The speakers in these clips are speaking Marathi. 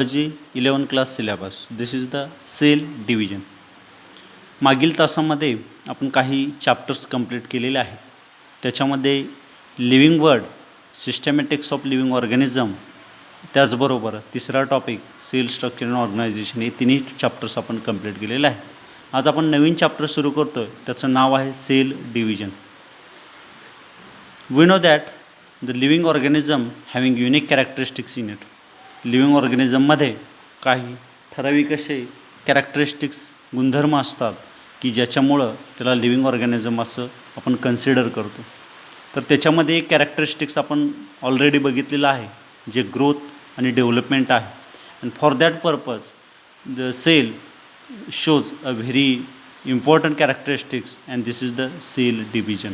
Biology 11 class syllabus. This is the cell division. मागील तासामध्ये आपण काही चॅप्टर्स कंप्लीट केलेले आहेत. त्याच्यामध्ये living world, systematics of living organism, त्याचबरोबर तिसरा topic cell structure and organisation, हे तिन्ही चॅप्टर्स आपण कंप्लीट केलेले आहे. आज आपण नवीन चॅप्टर सुरू करतोय, त्याचं नाव आहे cell division. We know that the living organism having unique characteristics in it. Living ऑर्गॅनिझममध्ये काही ठराविक असे कॅरेक्टरिस्टिक्स, गुणधर्म असतात की ज्याच्यामुळं त्याला लिव्हिंग ऑर्गॅनिझम असं आपण कन्सिडर करतो. तर त्याच्यामध्ये एक कॅरेक्टरिस्टिक्स आपण ऑलरेडी बघितलेलं आहे, जे ग्रोथ आणि डेव्हलपमेंट आहे. And for that purpose the cell shows a very important characteristics and this is the cell division.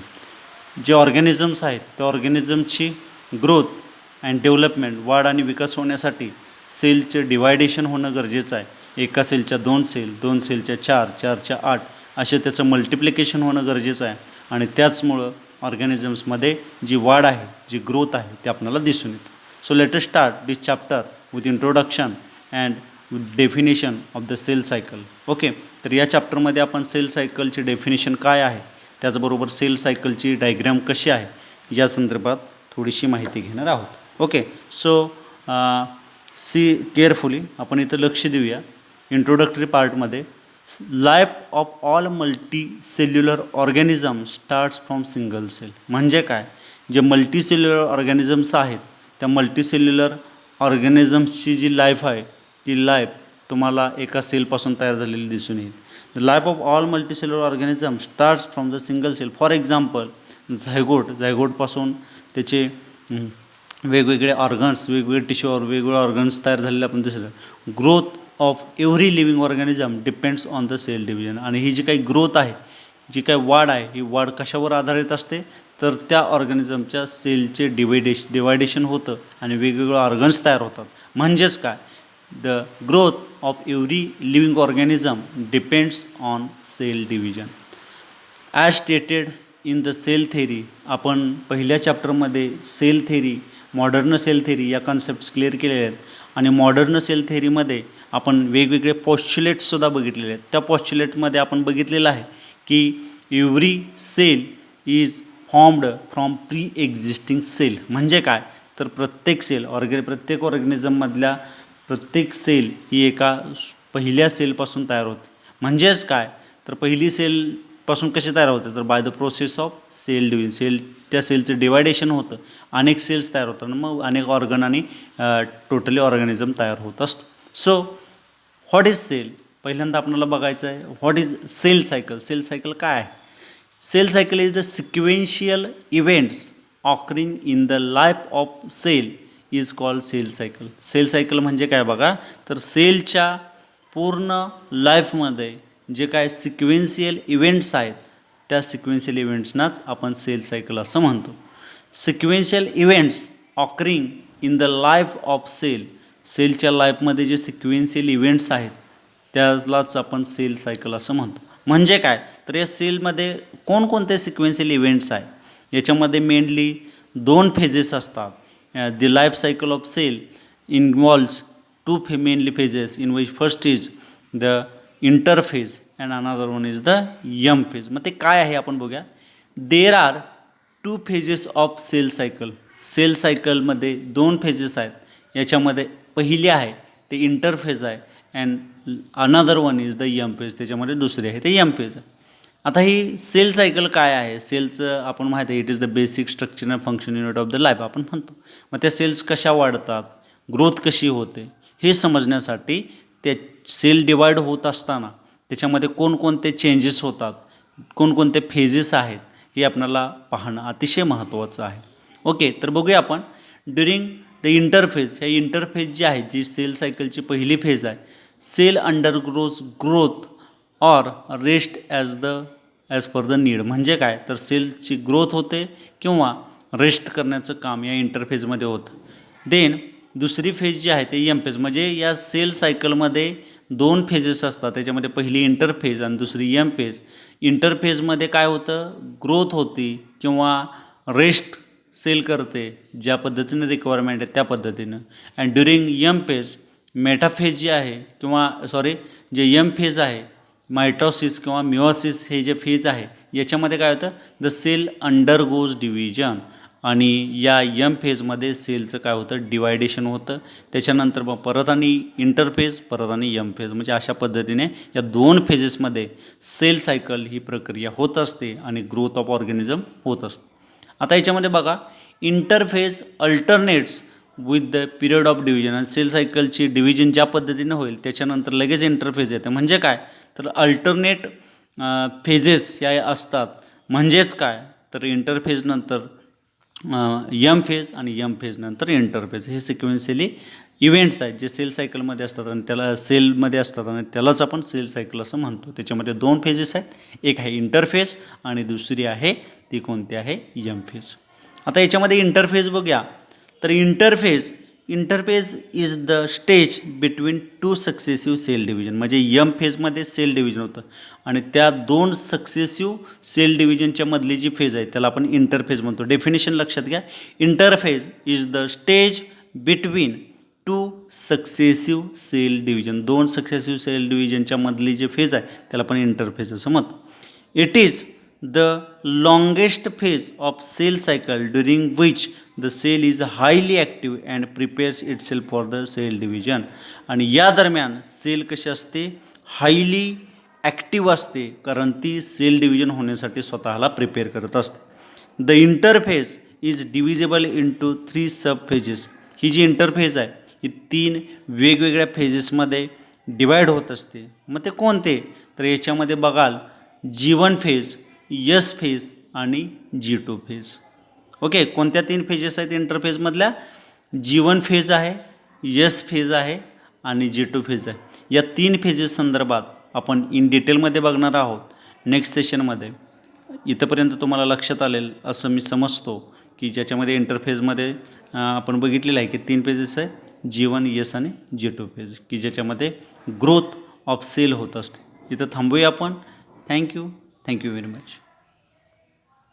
जे ऑर्गॅनिझम्स आहेत त्या ऑर्गॅनिझमची ग्रोथ अँड डेव्हलपमेंट, वाढ आणि विकास होण्यासाठी सेलचं डिवायडेशन होणं गरजेचं आहे. एका सेलच्या 2 सेल, 2 सेलच्या 4, 4च्या 8 असे त्याचं मल्टिप्लिकेशन होणं गरजेचं आहे. आणि त्याचमुळं ऑर्गॅनिझम्समध्ये जी वाढ आहे, जी ग्रोथ आहे, ते आपल्याला दिसून येतं. So let us start this chapter with introduction and definition of the cell cycle. Okay, तर या चॅप्टरमध्ये आपण सेल सायकलची डेफिनेशन काय आहे, त्याचबरोबर सेल सायकलची डायग्रॅम कशी आहे, या संदर्भात थोडीशी माहिती घेणार आहोत. ओके, सो सी केअरफुली आपण इथं लक्ष देऊया. इंट्रोडक्टरी पार्टमध्ये life of all multi cellular organism starts from single cell. म्हणजे काय, जे मल्टी सेल्युलर ऑर्गॅनिझम्स आहेत त्या मल्टी सेल्युलर ऑर्गॅनिझम्सची जी लाईफ आहे ती लाईफ तुम्हाला एका सेलपासून तयार झालेली दिसून येईल. The life of all multi cellular organism starts from the single cell. For example झायगोटपासून त्याचे वेगवेगळे ऑर्गन्स, वेगवेगळे टिश्यूवर वेगवेगळे ऑर्गन्स तयार झालेले आपण दिसलं. Growth of every living organism depends on the cell division. आणि ही जी काही ग्रोथ आहे, जी काही वाढ आहे, ही वाढ कशावर आधारित असते, तर त्या ऑर्गॅनिझमच्या सेलचे डिवायडेशन होतं आणि वेगवेगळे ऑर्गन्स तयार होतात. म्हणजेच काय, the growth of every living organism depends on cell division. As stated in the cell theory, आपण पहिल्या चॅप्टरमध्ये cell theory, modern cell theory या कॉन्सेप्ट्स क्लिअर केलेले आहेत. आणि मॉडर्न सेल थेरीमध्ये आपण वेगवेगळे पॉस्च्युलेट्ससुद्धा बघितलेले आहेत. त्या पॉस्च्युलेटमध्ये आपण बघितलेलं आहे की every cell is formed from pre existing cell. म्हणजे काय, तर प्रत्येक सेल प्रत्येक ऑर्गॅनिझममधल्या प्रत्येक सेल ही एका पहिल्या सेलपासून तयार होते. म्हणजेच काय, तर पहिली सेलपासून कसे तयार होते, तर by the process of cell division. त्या सेलचं डिवायडेशन होतं, अनेक सेल्स तयार होतात, मग अनेक ऑर्गन आणि टोटली ऑर्गॅनिझम तयार होत असतो. सो व्हॉट इज सेल, पहिल्यांदा आपल्याला बघायचं आहे what is cell cycle. Cell cycle काय आहे. Cell cycle is the sequential events occurring in the life of cell is called cell cycle. Cell cycle म्हणजे काय बघा, तर सेलच्या पूर्ण लाईफमध्ये जे काय सिक्वेन्शियल इव्हेंट्स आहेत त्या सिक्वेन्शियल इव्हेंट्सनाच आपण सेल सायकल असं म्हणतो. Sequential events occurring in the life of cell, सेलच्या लाईफमध्ये जे सिक्वेन्शियल इव्हेंट्स आहेत त्यालाच आपण सेल सायकल असं म्हणतो. म्हणजे काय, तर या सेलमध्ये कोणकोणते सिक्वेन्शियल इव्हेंट्स आहेत, याच्यामध्ये मेनली 2 फेजेस असतात. The life cycle of cell involves 2 mainly phases in which first is the interphase and another one is the M phase. मग ते काय आहे आपण बघूया. There are 2 phases of cell cycle. Cell सायकलमध्ये 2 फेजेस आहेत. याच्यामध्ये पहिली आहे ते इंटरफेज आहे and another one is the M phase. त्याच्यामध्ये दुसरी आहे ते यम फेज आहे. आता ही सेल सायकल काय आहे, सेलचं आपण माहिती आहे it is the basic structure and function unit of the life आपण म्हणतो. मग त्या सेल्स कशा वाढतात, ग्रोथ कशी होते, हे समजण्यासाठी त्या सेल डिवाईड होत असताना त्याच्यामध्ये कोणकोणते चेंजेस होतात, कोणकोणते फेजेस आहेत, हे आपल्याला पाहणं अतिशय महत्त्वाचं आहे. ओके, तर बघूया आपण ड्युरिंग द इंटरफेज. ह्या इंटरफेज जी आहे, जी सेल सायकलची पहिली फेज आहे, cell undergoes growth or rest as per the need. म्हणजे काय, तर सेलची ग्रोथ होते किंवा रेस्ट करण्याचं काम या इंटरफेजमध्ये होतं. देन दुसरी फेज जी आहे ते यम फेज. म्हणजे या सेल सायकलमध्ये 2 फेजेस असतात, त्याच्यामध्ये पहिली इंटरफेज आणि दुसरी यम फेज. इंटरफेजमध्ये काय होतं, ग्रोथ होती किंवा रेस्ट सेल करते, ज्या पद्धतीने रिक्वायरमेंट आहे त्या पद्धतीनं. And during M phase metaphase जे आहे किंवा जे एम फेज आहे, मायटॉसिस किंवा मिओसिस हे जे फेज आहे याच्यामध्ये काय होतं, द सेल अंडरगोज डिव्हिजन, आणि या एम फेजमध्ये सेलचं काय होतं, डिवायडेशन होतं. त्याच्यानंतर मग परत आणि इंटरफेज, परत आणि एम फेज, म्हणजे अशा पद्धतीने या 2 फेजेसमध्ये सेल सायकल ही प्रक्रिया होत असते आणि ग्रोथ ऑफ ऑर्गॅनिझम होत असते. आता याच्यामध्ये बघा, interphase alternates with the period of division, आणि सेल सायकलची डिव्हिजन ज्या पद्धतीने होईल त्याच्यानंतर लगेच इंटरफेज येते. म्हणजे काय, तर अल्टरनेट फेजेस या असतात. म्हणजेच काय, तर इंटरफेजनंतर एम फेज आणि एम फेजनंतर इंटरफेज, हे सिक्वेन्शियली इव्हेंट्स आहेत जे सेल सायकलमध्ये असतात आणि त्याला सेलमध्ये असतात आणि त्यालाच आपण सेल सायकल असं म्हणतो. त्याच्यामध्ये 2 फेजेस आहेत, एक आहे इंटरफेज आणि दुसरी आहे ती कोणती आहे, एम फेज. आता याच्यामध्ये इंटरफेज बघूया, तर interphase is the stage between 2 successive cell division. म्हणजे एम फेजमध्ये सेल डिव्हिजन होतं आणि त्या 2 सक्सेसिव्ह सेल डिव्हिजनच्या मधली जी फेज आहे त्याला आपण इंटरफेज म्हणतो. डेफिनेशन लक्षात घ्या, interphase is the stage between 2 successive cell division. 2 successive cell डिव्हिजनच्या मधली जी फेज आहे त्याला आपण इंटरफेज असं म्हणतो. It is the longest phase of cell cycle during which the cell is highly active and prepares itself for the cell division. आणि या दरम्यान सेल कशी असते, हायली ॲक्टिव्ह असते, कारण ती सेल डिव्हिजन होण्यासाठी स्वतःला प्रिपेअर करत असते. The interphase is divisible into 3 sub phases. ही जी इंटरफेज आहे ही 3 वेगवेगळ्या फेजेसमध्ये डिवाईड होत असते. मग ते कोणते, तर याच्यामध्ये बघाल G1 फेज, यस फेज आणि G2 फेज. ओके, कोणत्या 3 फेजेस आहेत इंटरफेजमधल्या, G1 फेज आहे, यस फेज आहे आणि G2 फेज आहे. या 3 फेजेस संदर्भात आपण इन डिटेलमध्ये बघणार आहोत नेक्स्ट सेशनमध्ये. इथंपर्यंत तुम्हाला लक्षात आलेल असं मी समजतो, की ज्याच्यामध्ये इंटरफेजमध्ये आपण बघितलेलं आहे की 3 फेजेस आहेत, G1, यस आणि G2 फेज, की ज्याच्यामध्ये ग्रोथ ऑफ सेल होत असते. इथं थांबूया आपण. Thank you very much.